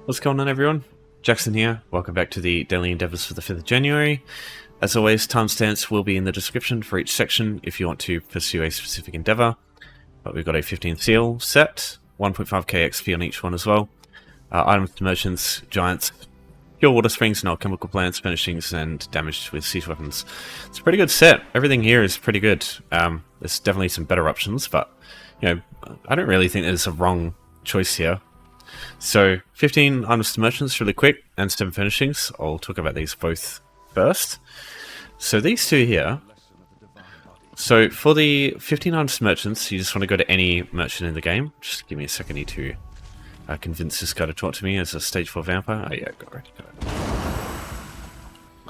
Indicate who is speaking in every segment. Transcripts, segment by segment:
Speaker 1: What's going on, everyone? Jackson here. Welcome back to the Daily Endeavours for the 5th of January. As always, timestamps will be in the description for each section if you want to pursue a specific endeavour. But we've got a 15 seal set, 1.5k XP on each one as well. Items to merchants, giants, pure water springs and alchemical plants, furnishings, and damage with siege weapons. It's a pretty good set. Everything here is pretty good. There's definitely some better options, but you know, I don't really think there's a wrong choice here. So 15 items to merchants really quick, and 7 furnishings. I'll talk about these both first. So these two here. So for the 15 items to merchants, you just want to go to any merchant in the game. Just give me a second, I need to convince this guy to talk to me as a stage 4 vampire. Oh yeah, got it.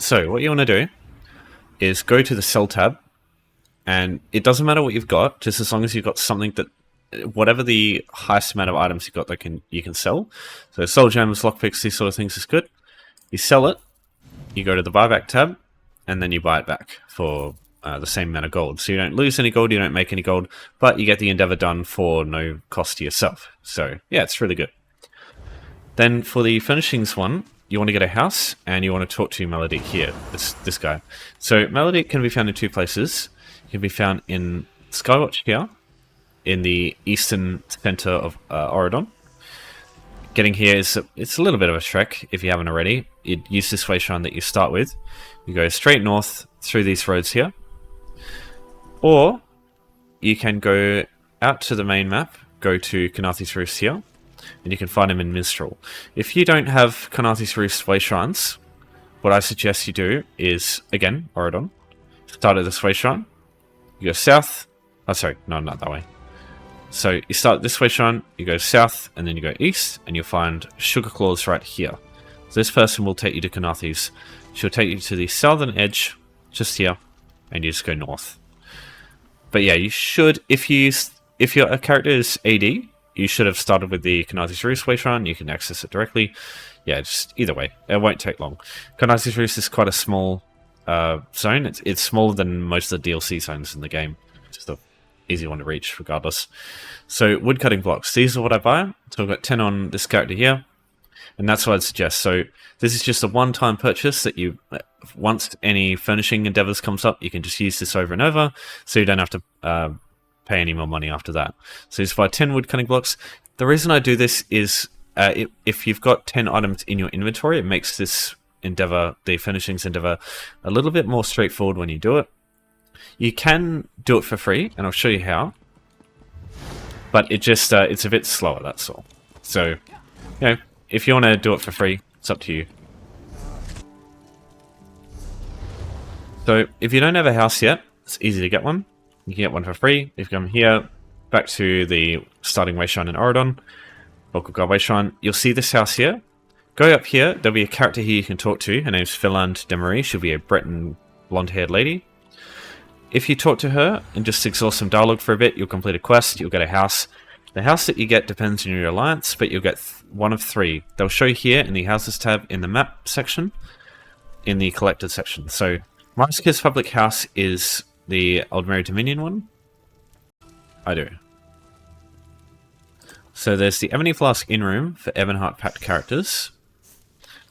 Speaker 1: So what you want to do is go to the sell tab, and it doesn't matter what you've got, just as long as you've got something that, whatever the highest amount of items you've got that you can sell. So soul gems, lockpicks, these sort of things is good. You sell it, you go to the buyback tab, and then you buy it back for the same amount of gold. So you don't lose any gold, you don't make any gold, but you get the endeavor done for no cost to yourself. So yeah, it's really good. Then for the furnishings one, you want to get a house, and you want to talk to Melody here, this guy. So Melody can be found in 2 places. It can be found in Skywatch here, in the eastern center of Oregon. Getting here it's a little bit of a trek if you haven't already. You'd use this way shrine that you start with. You go straight north through these roads here. Or you can go out to the main map, go to Kanathi's Roost here, and you can find him in Minstrel. If you don't have Kanathi's Roost way shrines, what I suggest you do is, again, Oregon, start at this way shrine, you go south, oh sorry, no, not that way. So you start this way shrine, you go south, and then you go east, and you'll find Sugar Claws right here. So this person will take you to Kanathi's. She'll take you to the southern edge, just here, and you just go north. But yeah, you should, if your character is AD, you should have started with the Kanathi's Roost way shrine. You can access it directly. Yeah, just either way, it won't take long. Kanathi's Roost is quite a small zone. It's smaller than most of the DLC zones in the game. Just a easy one to reach regardless. So woodcutting blocks, these are what I buy. So I've got 10 on this character here, and that's what I'd suggest. So this is just a one-time purchase that you, once any furnishing endeavors comes up, you can just use this over and over, so you don't have to pay any more money after that. So just buy 10 woodcutting blocks. The reason I do this is if you've got 10 items in your inventory, it makes this endeavor, the furnishings endeavor, a little bit more straightforward when you do it. You can do it for free, and I'll show you how. But it just it's a bit slower, that's all. So, you know, if you want to do it for free, it's up to you. So, if you don't have a house yet, it's easy to get one. You can get one for free. If you come here, back to the starting way shrine in Oregon, local god way shrine, you'll see this house here. Go up here, there'll be a character here you can talk to. Her name's Philand Demarie. She'll be a Breton blonde-haired lady. If you talk to her and just exhaust some dialogue for a bit, you'll complete a quest, you'll get a house. The house that you get depends on your alliance, but you'll get one of 3. They'll show you here in the houses tab in the map section, in the collected section. So, Marskir's public house is the Aldmeri Dominion one. I do. So there's the Ebony Flask Inn Room for Ebonheart Pact characters.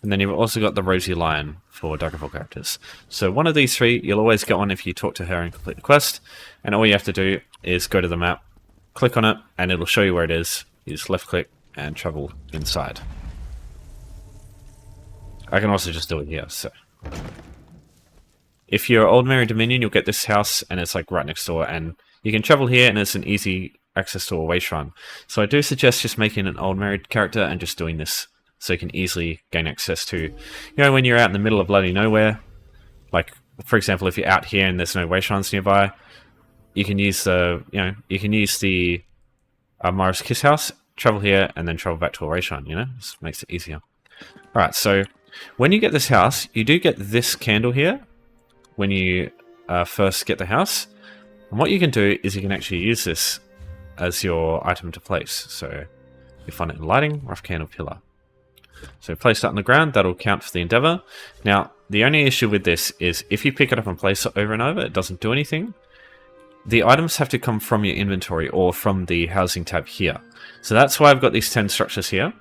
Speaker 1: And then you've also got the Rosy Lion for Daggerfall characters. So one of these 3, you'll always get one if you talk to her and complete the quest. And all you have to do is go to the map, click on it, and it'll show you where it is. You just left click and travel inside. I can also just do it here. So if you're Aldmeri Dominion, you'll get this house, and it's like right next door. And you can travel here, and it's an easy access to a way shrine. So I do suggest just making an Aldmeri character and just doing this, so you can easily gain access to, you know, when you're out in the middle of bloody nowhere, like, for example, if you're out here and there's no way shrines nearby, you can use the, Mara's Kiss house, travel here, and then travel back to a way shrine, you know? This makes it easier. Alright, so when you get this house, you do get this candle here when you first get the house. And what you can do is you can actually use this as your item to place. So you find it in lighting, rough candle pillar. So place that on the ground, that'll count for the endeavor. Now, the only issue with this is if you pick it up and place it over and over, it doesn't do anything. The items have to come from your inventory or from the housing tab here. So that's why I've got these 10 structures here.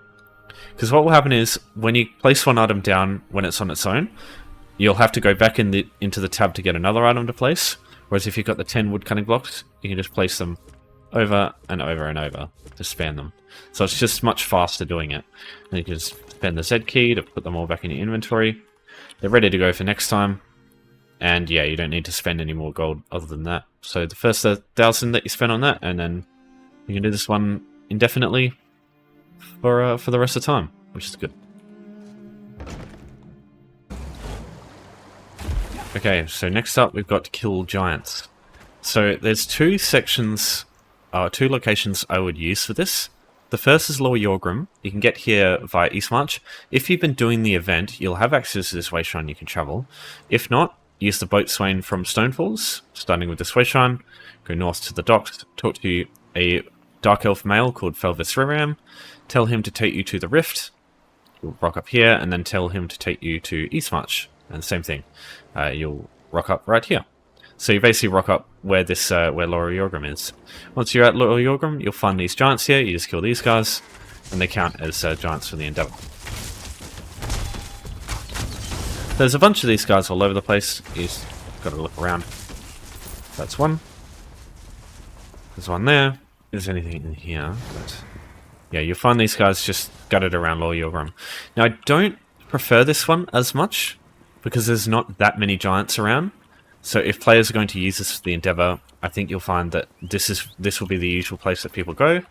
Speaker 1: Because what will happen is, when you place one item down when it's on its own, you'll have to go back into the tab to get another item to place. Whereas if you've got the 10 wood cutting blocks, you can just place them over and over and over to span them. So it's just much faster doing it. And you can just spend the Z key to put them all back in your inventory. They're ready to go for next time. And yeah, you don't need to spend any more gold other than that. So the first 1,000 that you spend on that, and then you can do this one indefinitely for the rest of the time, which is good. Okay, so next up we've got Kill Giants. So there's two locations I would use for this. The first is Lower Yorgrim. You can get here via East March. If you've been doing the event, you'll have access to this way shrine you can travel. If not, use the boatswain from Stonefalls, starting with this way shrine, go north to the docks, talk to a Dark Elf male called Felvis Riram, tell him to take you to the Rift, you'll rock up here, and then tell him to take you to East March, and same thing, you'll rock up right here. So you basically rock up where where Lower Yorgrim is. Once you're at Lower Yorgrim, you'll find these giants here, you just kill these guys, and they count as giants for the Endeavor. There's a bunch of these guys all over the place, you just gotta look around. That's one. There's one there. Is there anything in here? But yeah, you'll find these guys just gutted around Lower Yorgrim. Now I don't prefer this one as much, because there's not that many giants around. So if players are going to use this for the Endeavor, I think you'll find that this will be the usual place that people go.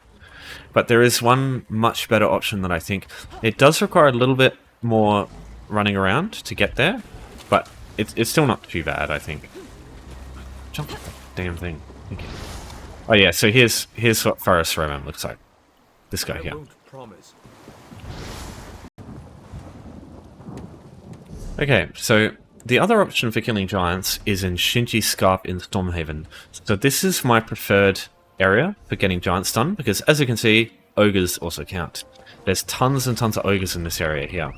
Speaker 1: But there is one much better option that I think. It does require a little bit more running around to get there, but it's still not too bad, I think. Jump off that damn thing. Okay. Oh yeah, so here's what Forest Roman looks like. This guy here. Okay, so the other option for killing giants is in Shinji Scarp in Stormhaven. So this is my preferred area for getting giants done, because as you can see, ogres also count. There's tons and tons of ogres in this area here.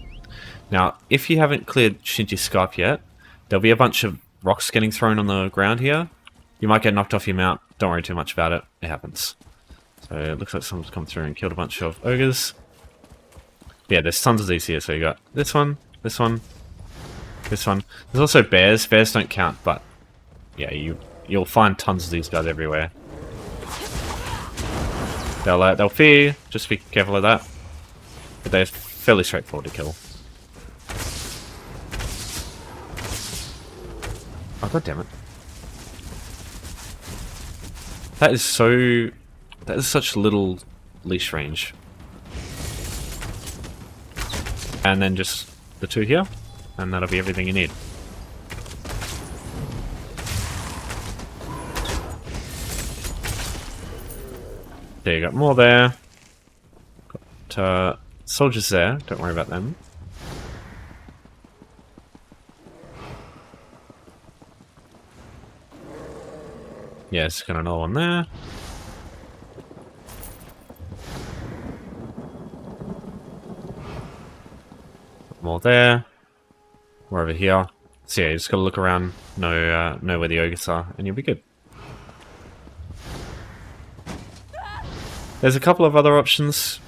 Speaker 1: Now, if you haven't cleared Shinji Scarp yet, there'll be a bunch of rocks getting thrown on the ground here. You might get knocked off your mount, don't worry too much about it, it happens. So it looks like someone's come through and killed a bunch of ogres. Yeah, there's tons of these here, so you got this one, this one, this one. There's also bears. Bears don't count, but yeah, you'll find tons of these guys everywhere. They'll fear you, just be careful of that. But they're fairly straightforward to kill. Oh god damn it! That is such little leash range. And then just the two here. And that'll be everything you need. There you got more there. Got soldiers there, don't worry about them. Yeah, it's got another one there. More there. We're over here. So yeah, you just gotta look around, know where the ogres are, and you'll be good. There's a couple of other options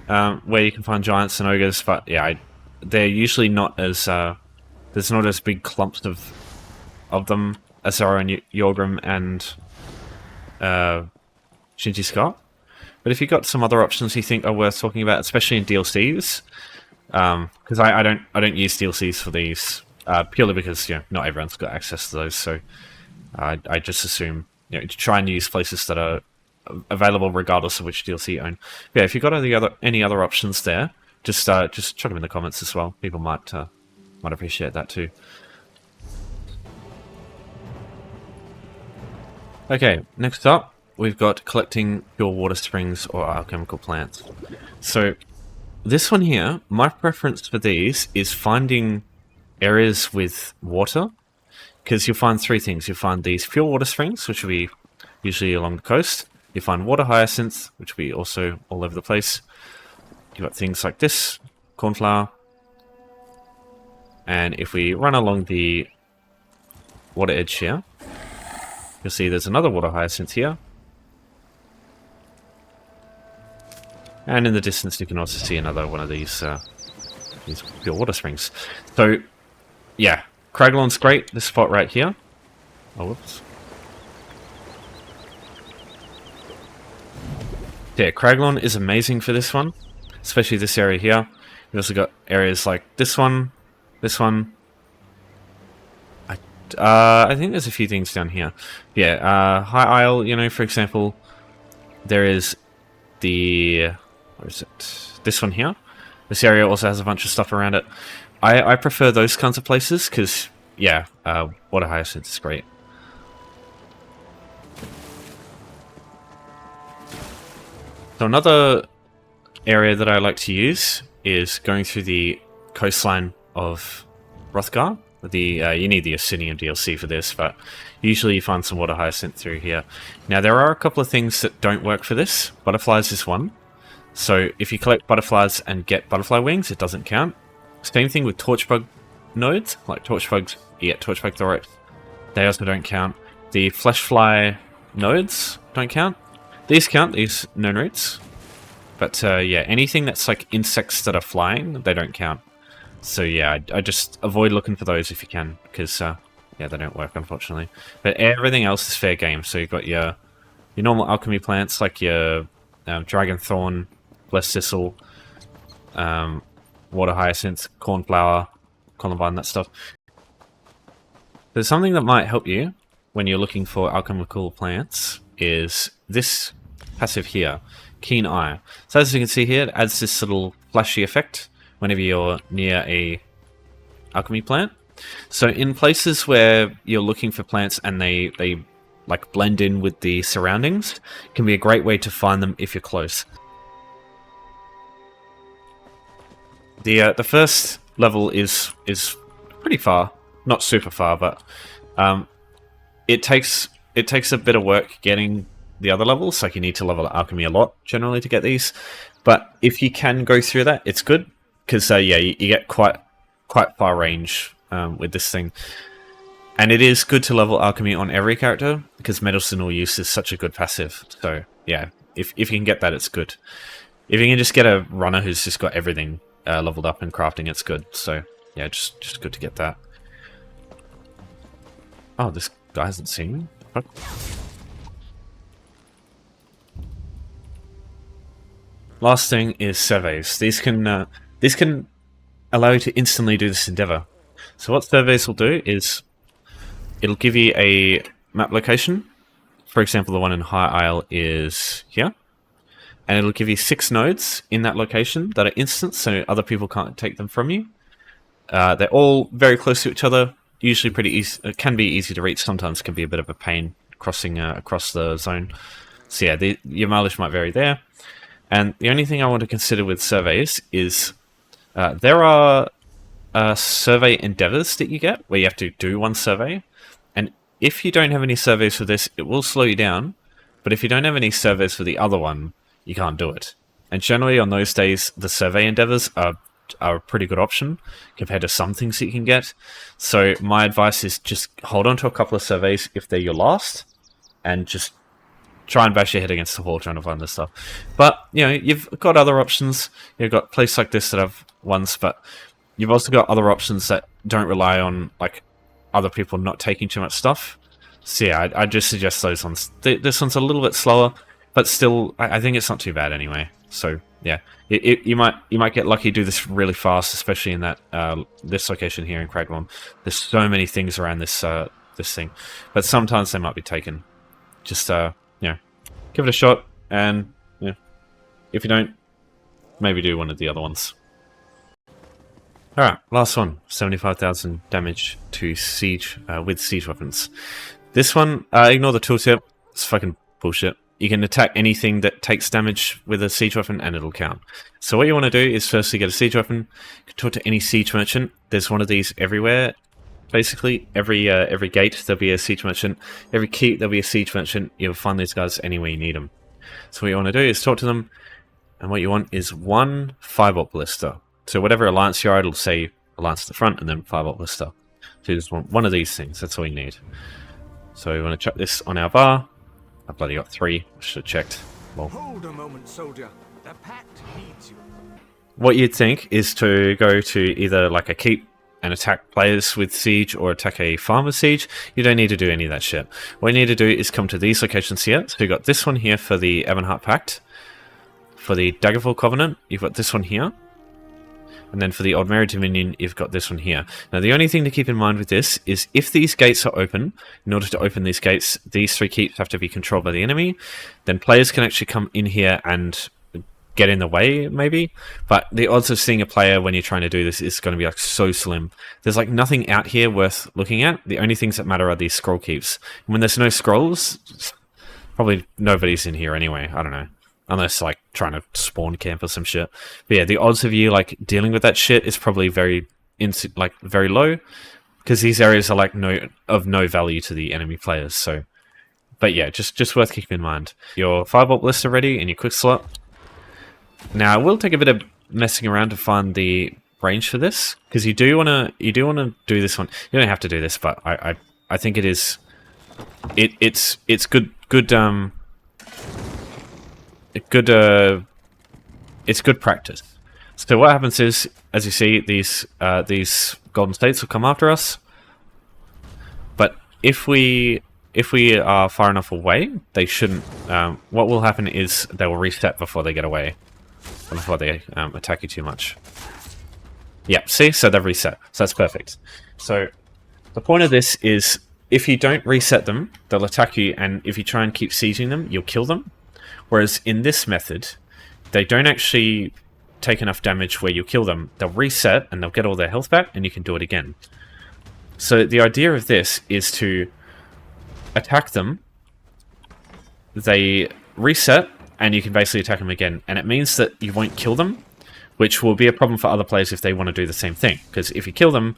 Speaker 1: where you can find giants and ogres, but yeah, they're usually not as there's not as big clumps of them as there are in Yorgrim and Shinji Scarp. But if you've got some other options you think are worth talking about, especially in DLCs, because I don't use DLCs for these purely because not everyone's got access to those, so I just assume to try and use places that are available regardless of which DLC you own. But yeah, if you've got any other options there, just chuck them in the comments as well. People might appreciate that too. Okay, next up we've got collecting pure water springs or alchemical plants. So this one here, my preference for these is finding areas with water, because you'll find three things. You'll find these pure water springs, which will be usually along the coast. You find water hyacinth, which will be also all over the place. You've got things like this, cornflower. And if we run along the water edge here, you'll see there's another water hyacinth here. And in the distance, you can also see another one of these pure water springs. So, yeah, Craglorn's great. This spot right here. Oh, whoops. Yeah, Craglorn is amazing for this one, especially this area here. We've also got areas like this one, this one. I think there's a few things down here. Yeah, High Isle, you know, for example, there is the... where is it? This one here. This area also has a bunch of stuff around it. I prefer those kinds of places because, yeah, Water Hyacinth is great. So another area that I like to use is going through the coastline of Hrothgar. You need the Asinium DLC for this, but usually you find some Water Hyacinth through here. Now there are a couple of things that don't work for this. Butterflies is one. So if you collect butterflies and get butterfly wings, it doesn't count. Same thing with torchbug nodes, like torchbugs, you get torchbug thorax. They also don't count. The fleshfly nodes don't count. These count, these known roots. But yeah, anything that's like insects that are flying, they don't count. So yeah, I just avoid looking for those if you can, because yeah, they don't work, unfortunately. But everything else is fair game. So you've got your normal alchemy plants, like your dragon thorn, blessed thistle, water hyacinth, cornflower, columbine, that stuff. There's something that might help you when you're looking for alchemical plants is this passive here, Keen Eye. So as you can see here, it adds this little flashy effect whenever you're near a alchemy plant. So in places where you're looking for plants and they like blend in with the surroundings, can be a great way to find them if you're close. The first level is pretty far, not super far, but it takes a bit of work getting the other levels. Like you need to level alchemy a lot generally to get these, but if you can go through that, it's good because yeah, you get quite far range with this thing, and it is good to level alchemy on every character because medicinal use is such a good passive. So yeah, if you can get that, it's good. If you can just get a runner who's just got everything leveled up in crafting, it's good. So yeah, just good to get that. Oh, this guy hasn't seen me. Fuck. Last thing is surveys. These can allow you to instantly do this endeavor. So what surveys will do is it'll give you a map location. For example, the one in High Isle is here. And it'll give you 6 nodes in that location that are instant, so other people can't take them from you. They're all very close to each other. Usually pretty easy. It can be easy to reach. Sometimes can be a bit of a pain crossing across the zone. So yeah, your mileage might vary there. And the only thing I want to consider with surveys is there are survey endeavors that you get where you have to do one survey. And if you don't have any surveys for this, it will slow you down. But if you don't have any surveys for the other one, you can't do it. And generally on those days, the survey endeavors are a pretty good option compared to some things that you can get. So my advice is just hold on to a couple of surveys if they're your last, and just try and bash your head against the wall trying to find this stuff. But, you know, you've got other options. You've got places like this that have ones, but you've also got other options that don't rely on, like, other people not taking too much stuff. So yeah, I just suggest those ones. This one's a little bit slower, but still, I think it's not too bad anyway. So yeah, you might get lucky, do this really fast, especially in that this location here in Craglorn. There's so many things around this this thing, but sometimes they might be taken. Just you know, give it a shot, and you know, if you don't, maybe do one of the other ones. All right, last one: 75,000 damage to siege with siege weapons. This one, ignore the tooltip. It's fucking bullshit. You can attack anything that takes damage with a siege weapon and it'll count. So what you want to do is firstly get a siege weapon, talk to any siege merchant. There's one of these everywhere. Basically, every gate there'll be a siege merchant. Every keep there'll be a siege merchant. You'll find these guys anywhere you need them. So what you want to do is talk to them, and what you want is 1 firebolt ballista. So whatever alliance you're at, it'll say alliance at the front and then firebolt ballista. So you just want one of these things. That's all you need. So we want to chuck this on our bar. I bloody got 3. I should have checked. Well.
Speaker 2: Hold a moment, soldier. The pact needs you.
Speaker 1: What you'd think is to go to either like a keep and attack players with siege or attack a farm with siege. You don't need to do any of that shit. What you need to do is come to these locations here. So you've got this one here for the Ebonheart Pact. For the Daggerfall Covenant, you've got this one here. And then for the Old-Mary Dominion, you've got this one here. Now, the only thing to keep in mind with this is if these gates are open, in order to open these gates, these 3 keeps have to be controlled by the enemy. Then players can actually come in here and get in the way, maybe. But the odds of seeing a player when you're trying to do this is going to be like so slim. There's like nothing out here worth looking at. The only things that matter are these scroll keeps. And when there's no scrolls, probably nobody's in here anyway. I don't know. Unless, like, trying to spawn camp or some shit. But yeah, the odds of you, like, dealing with that shit is probably very low. Because these areas are, like, of no value to the enemy players, so... But yeah, just worth keeping in mind. Your firebolt lists are ready in your quick slot. Now, it will take a bit of messing around to find the range for this. Because you do want to do this one. You don't have to do this, but I think it is... It's it's good practice. So what happens is, as you see, these golden states will come after us. But if we are far enough away, they shouldn't. What will happen is they will reset before they get away, or before they attack you too much. Yeah, see, so they've reset. So that's perfect. So the point of this is, if you don't reset them, they'll attack you, and if you try and keep sieging them, you'll kill them. Whereas in this method, they don't actually take enough damage where you kill them. They'll reset and they'll get all their health back and you can do it again. So the idea of this is to attack them. They reset and you can basically attack them again. And it means that you won't kill them, which will be a problem for other players if they want to do the same thing. Because if you kill them,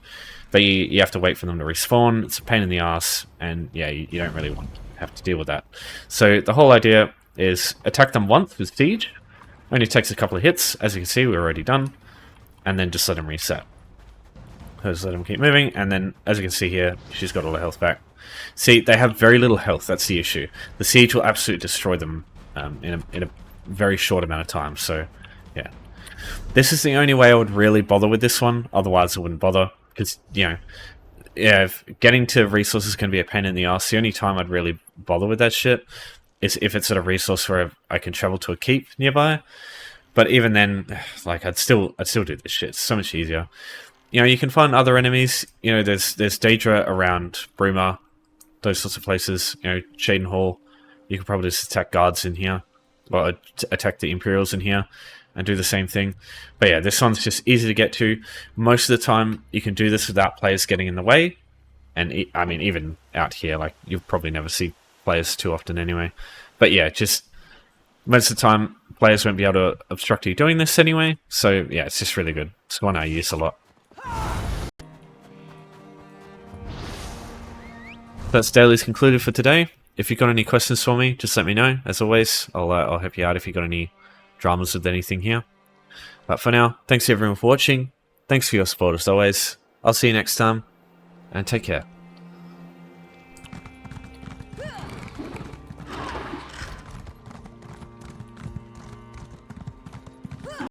Speaker 1: you have to wait for them to respawn. It's a pain in the ass. And yeah, you don't really want to have to deal with that. So the whole idea is attack them once with siege. Only takes a couple of hits. As you can see, we're already done. And then just let them reset. Just let them keep moving. And then, as you can see here, she's got all her health back. See, they have very little health. That's the issue. The siege will absolutely destroy them in a very short amount of time. So, yeah. This is the only way I would really bother with this one. Otherwise, I wouldn't bother. Because, you know, yeah, if getting to resources can be a pain in the ass. The only time I'd really bother with that shit is if it's at a resource where I can travel to a keep nearby. But even then, like, I'd still do this shit. It's so much easier. You know, you can find other enemies. You know, there's Daedra around Bruma, those sorts of places. You know, Shaden Hall. You could probably just attack guards in here, or attack the Imperials in here, and do the same thing. But yeah, this one's just easy to get to. Most of the time, you can do this without players getting in the way. And I mean, even out here, like, you'll probably never see players too often anyway. But yeah, just most of the time players won't be able to obstruct you doing this anyway. So yeah, it's just really good. It's one I use a lot. That's daily's concluded for today. If you've got any questions for me, just let me know. As always, I'll help you out if you've got any dramas with anything here. But for now, thanks everyone for watching. Thanks for your support as always. I'll see you next time, and take care.